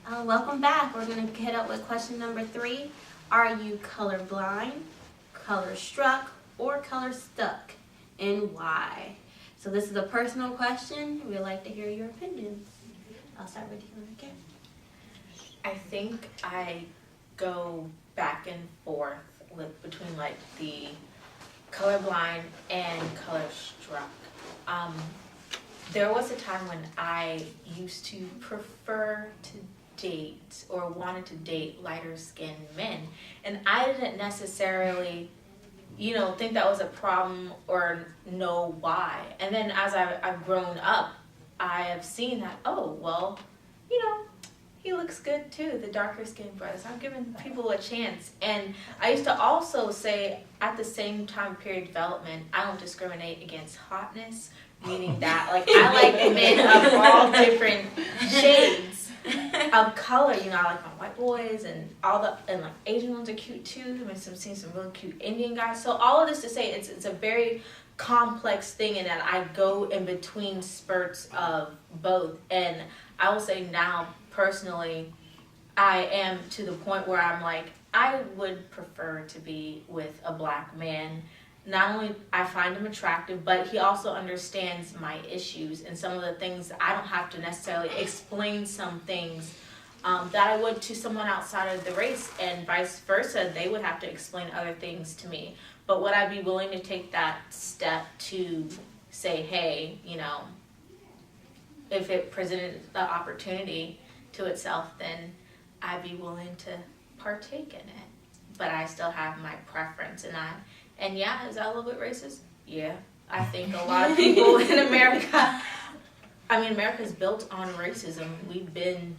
Welcome back. We're going to hit up with question number 3. Are you colorblind, color struck, or color stuck? And why? So this is a personal question. We'd like to hear your opinions. I'll start with you again. I think I go back and forth between like the colorblind and color struck. There was a time when I used to prefer to date or wanted to date lighter skinned men, and I didn't necessarily think that was a problem or know why. And then as I've grown up, I have seen that, oh, well, he looks good too, the darker skinned brothers. I'm giving people a chance. And I used to also say, at the same time period development, I don't discriminate against hotness, meaning that like I like men of all different shades of color. I like my white boys and and like Asian ones are cute too. I've seen some really cute Indian guys. So all of this to say, it's a very complex thing, in that I go in between spurts of both. And I will say now, personally, I am to the point where I'm like, I would prefer to be with a black man. Not only I find him attractive, but he also understands my issues and some of the things that I don't have to necessarily explain some things that I would to someone outside of the race, and vice versa. They would have to explain other things to me. But would I be willing to take that step to say, hey, if it presented the opportunity to itself, then I'd be willing to partake in it. But I still have my preference, and yeah, is that a little bit racist? Yeah. I think a lot of people in America, America's built on racism. We've been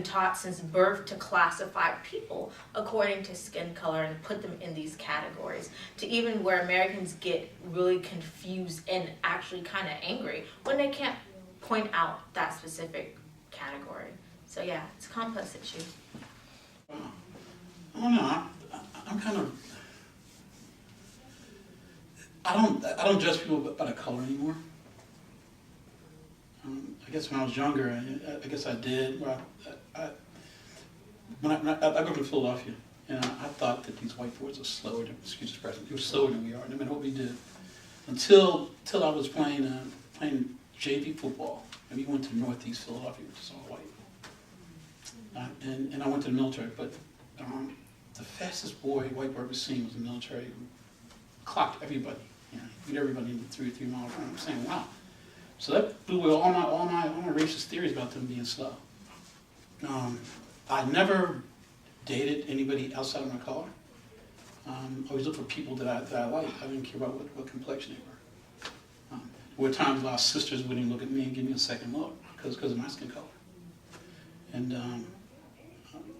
taught since birth to classify people according to skin color and put them in these categories, to even where Americans get really confused and actually kind of angry when they can't point out that specific category. So yeah, it's a complex issue. I don't know. I'm kind of. I don't judge people by the color anymore. I guess when I was younger, I guess I did. I grew up in Philadelphia, and I thought that these white boys were slower than, excuse the expression, they were slower than we are, no matter what we did. Until I was playing JV football, and we went to Northeast Philadelphia, which is all white. And I went to the military, but the fastest white boy was seen was in the military, who clocked everybody, beat everybody in 3 mile run. I'm saying, wow. So that blew away all my racist theories about them being slow. I never dated anybody outside of my color. I always looked for people that I liked. I didn't care about what complexion they were. There were times a lot of sisters wouldn't even look at me and give me a second look because of my skin color. And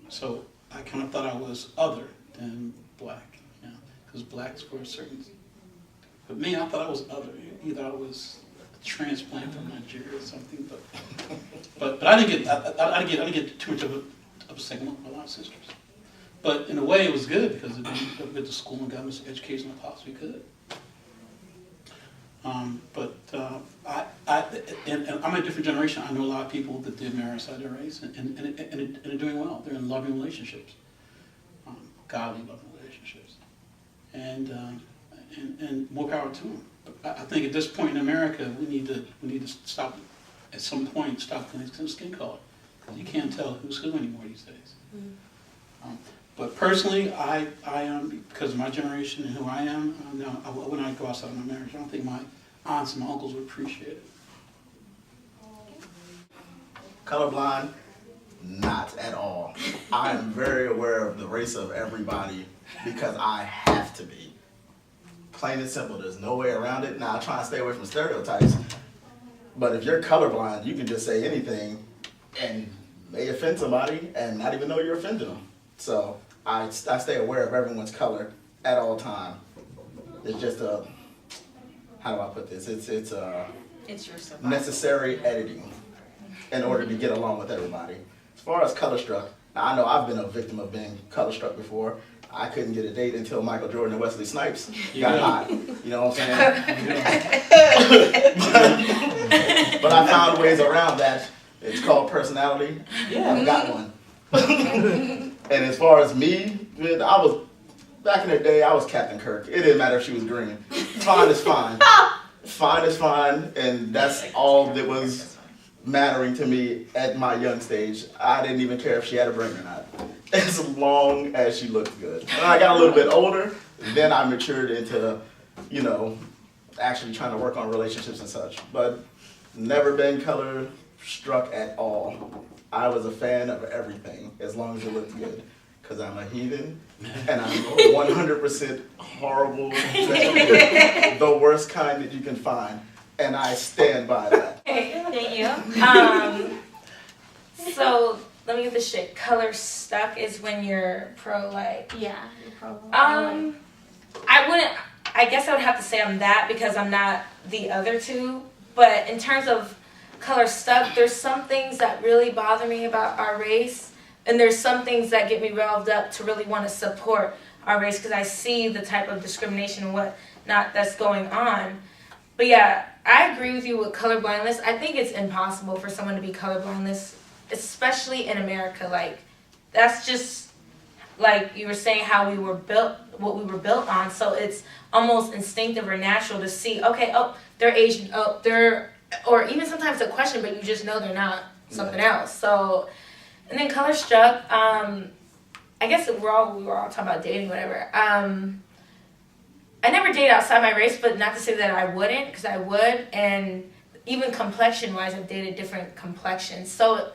so I kind of thought I was other than black, because blacks were certain. But me, I thought I was other. Either I was a transplant from Nigeria or something, but I didn't get too much of a second look with a lot of sisters. But in a way, it was good because I went to school and got as much education as I possibly could. But I'm a different generation. I know a lot of people that did marry outside their race and are doing well. They're in loving relationships, godly loving relationships, and more power to them. But I think at this point in America, we need to stop. At some point, stop skin color, because you can't tell who's who anymore these days. Mm-hmm. But personally, I am, because of my generation and who I am, no, when I go outside of my marriage, I don't think my aunts and my uncles would appreciate it. Colorblind, not at all. I am very aware of the race of everybody because I have to be. Plain and simple, there's no way around it. Now, I try and stay away from stereotypes, but if you're colorblind, you can just say anything and may offend somebody and not even know you're offending them. So I stay aware of everyone's color at all time. It's just how do I put this? It's your survival. Necessary editing in order to get along with everybody. As far as color struck, now I know I've been a victim of being color struck before. I couldn't get a date until Michael Jordan and Wesley Snipes got hot. You know what I'm saying? But I found ways around that It's called personality. Yeah, I've got one. And as far as me, back in the day, I was Captain Kirk. It didn't matter if she was green. Fine is fine. Fine is fine, and that's all that was mattering to me at my young stage. I didn't even care if she had a brain or not, as long as she looked good. When I got a little bit older, then I matured into, actually trying to work on relationships and such. But never been color struck at all. I was a fan of everything, as long as it looked good. Because I'm a heathen, and I'm 100% horrible, the worst kind that you can find, and I stand by that. Thank you. So let me get this straight. Color stuck is when you're pro-like. Yeah, you're probably. I guess I would have to say I'm that because I'm not the other two. But in terms of color stuck, there's some things that really bother me about our race. And there's some things that get me revved up to really want to support our race because I see the type of discrimination and whatnot that's going on. But yeah, I agree with you with colorblindness. I think it's impossible for someone to be colorblindness, especially in America. Like, that's just, like you were saying, how we were built, what we were built on. So it's almost instinctive or natural to see, okay, oh, they're Asian, oh, they're, or even sometimes a question, but you just know they're not something else. So. And then color struck, I guess we were all talking about dating, whatever. I never date outside my race, but not to say that I wouldn't, because I would. And even complexion-wise, I've dated different complexions. So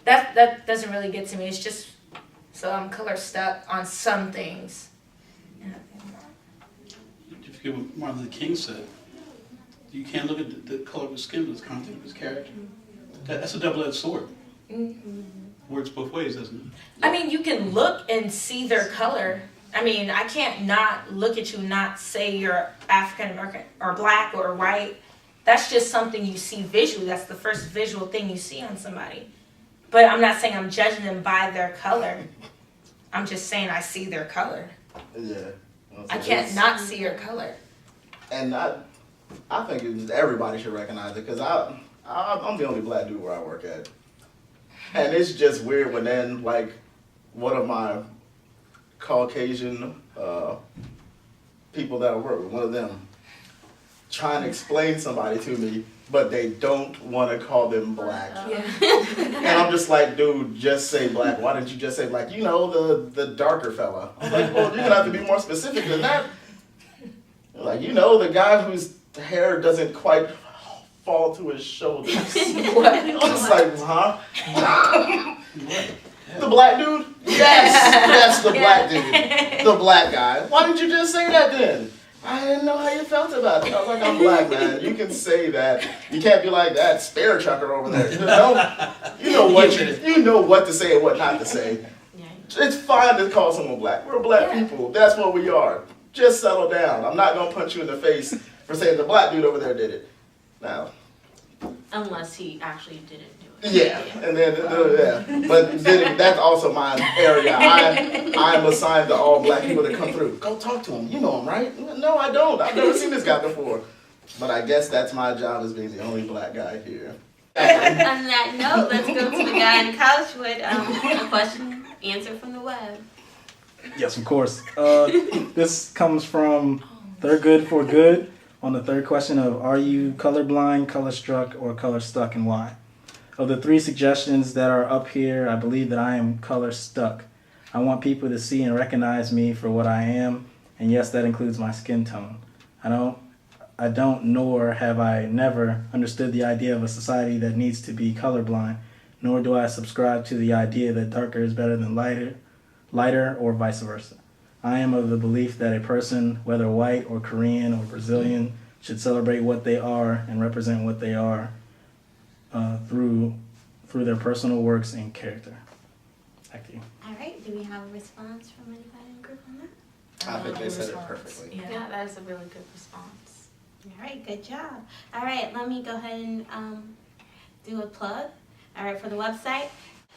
that doesn't really get to me. It's just, so I'm color stuck on some things. If you forget what Martin Luther King said, you can't look at the color of his skin, but the content of his character. That's a double-edged sword. Mm-hmm. Works both ways, doesn't it? I mean, you can look and see their color. I mean, I can't not look at you, not say you're African American or black or white. That's just something you see visually. That's the first visual thing you see on somebody. But I'm not saying I'm judging them by their color. I'm just saying I see their color. Yeah. I can't not see your color. And I think everybody should recognize it because I'm the only black dude where I work at. And it's just weird when then, like, one of my Caucasian people that I work with, one of them, trying to explain somebody to me, but they don't want to call them black. Yeah. And I'm just like, dude, just say black. Why didn't you just say black? The darker fella. I'm like, well, you're going to have to be more specific than that. Like, the guy whose hair doesn't quite fall to his shoulders. What? I was like, huh? The black dude? Yes, the black dude. The black guy. Why didn't you just say that then? I didn't know how you felt about it. I was like, I'm black, man. You can say that. You can't be like that spare chucker over there. You know what to say and what not to say. It's fine to call someone black. We're black people. That's what we are. Just settle down. I'm not gonna punch you in the face for saying the black dude over there did it. Now. Unless he actually didn't do it. Yeah, and then but then that's also my area. I'm assigned to all black people that come through. Go talk to him. You know him, right? No, I don't. I've never seen this guy before. But I guess that's my job as being the only black guy here. On that note, let's go to the guy on the couch with a question answer from the web. Yes, of course. This comes from Thurgood for Good on the third question of, are you colorblind, color struck, or color stuck, and why? Of the three suggestions that are up here, I believe that I am color stuck. I want people to see and recognize me for what I am, and yes, that includes my skin tone. I don't nor have I never understood the idea of a society that needs to be colorblind, nor do I subscribe to the idea that darker is better than lighter, or vice versa. I am of the belief that a person, whether white or Korean or Brazilian, should celebrate what they are and represent what they are through their personal works and character. Back to you. All right, do we have a response from anybody in the group on that? I think they said it perfectly. Yeah, that is a really good response. All right, good job. All right, let me go ahead and do a plug. All right, for the website.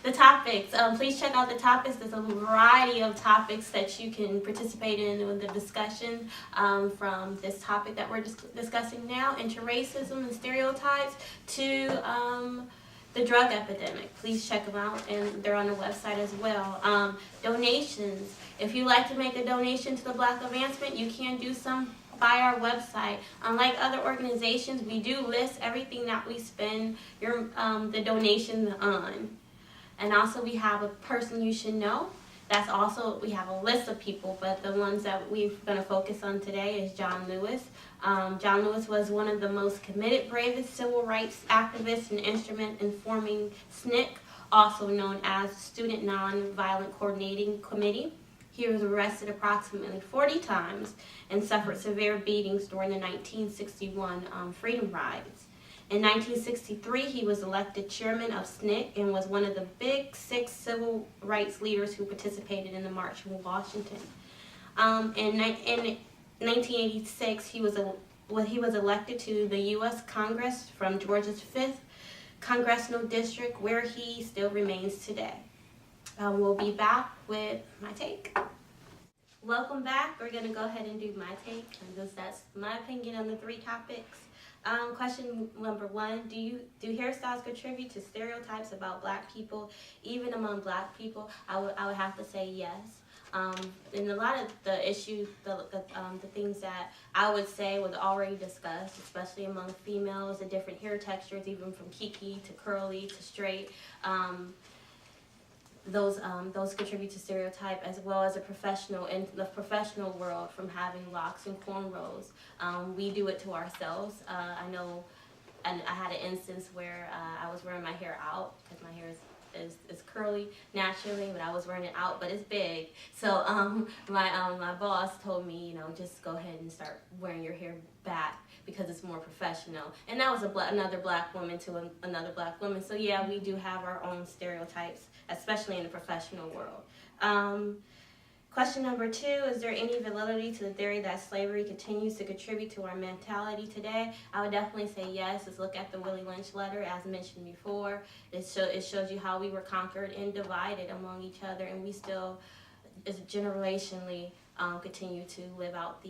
The topics, please check out the topics. There's a variety of topics that you can participate in with the discussion from this topic that we're discussing now, interracism and stereotypes, to the drug epidemic. Please check them out, and they're on the website as well. Donations. If you like to make a donation to the Black Advancement, you can do some by our website. Unlike other organizations, we do list everything that we spend the donations on. And also we have a person you should know. That's also, we have a list of people, but the ones that we're going to focus on today is John Lewis. John Lewis was one of the most committed, bravest civil rights activists and instrument in forming SNCC, also known as Student Nonviolent Coordinating Committee. He was arrested approximately 40 times and suffered severe beatings during the 1961 Freedom Rides. In 1963, he was elected chairman of SNCC and was one of the big 6 civil rights leaders who participated in the March on Washington. In 1986, he was elected to the U.S. Congress from Georgia's 5th Congressional District, where he still remains today. We'll be back with my take. Welcome back. We're going to go ahead and do my take, because that's my opinion on the 3 topics. Question number 1, do hairstyles contribute to stereotypes about Black people, even among Black people? I would have to say yes. And a lot of the issues, the things that I would say was already discussed, especially among females, the different hair textures, even from kiki to curly to straight. Those contribute to stereotype, as well as in the professional world, from having locks and cornrows. We do it to ourselves. I know, and I had an instance where I was wearing my hair out, because my hair is curly naturally, but I was wearing it out, but it's big. So my boss told me, just go ahead and start wearing your hair back, because it's more professional. And that was another Black woman to another Black woman. So yeah, we do have our own stereotypes, especially in the professional world. Question number 2, is there any validity to the theory that slavery continues to contribute to our mentality today? I would definitely say yes. Let's look at the Willie Lynch letter, as mentioned before. It shows you how we were conquered and divided among each other, and we still, generationally, continue to live out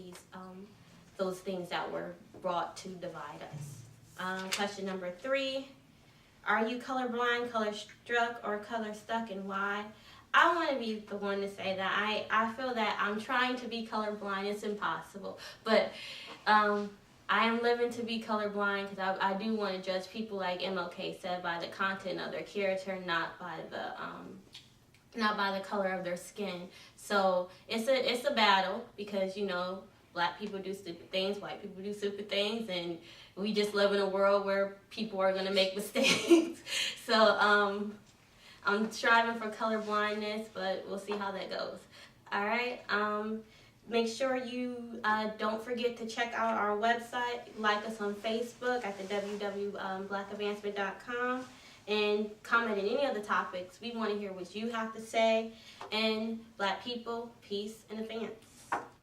those things that were brought to divide us. Question number 3, are you colorblind, color struck, or color stuck, and why? I want to be the one to say that I feel that I'm trying to be colorblind. It's impossible, but I am living to be colorblind, because I do want to judge people, like MLK said, by the content of their character, not by the color of their skin. So it's a battle, because Black people do stupid things, white people do stupid things, and we just live in a world where people are going to make mistakes. So I'm striving for color blindness, but we'll see how that goes. All right. Make sure you don't forget to check out our website, like us on Facebook at the www.blackadvancement.com, and comment on any of the topics. We want to hear what you have to say. And Black people, peace, and advance.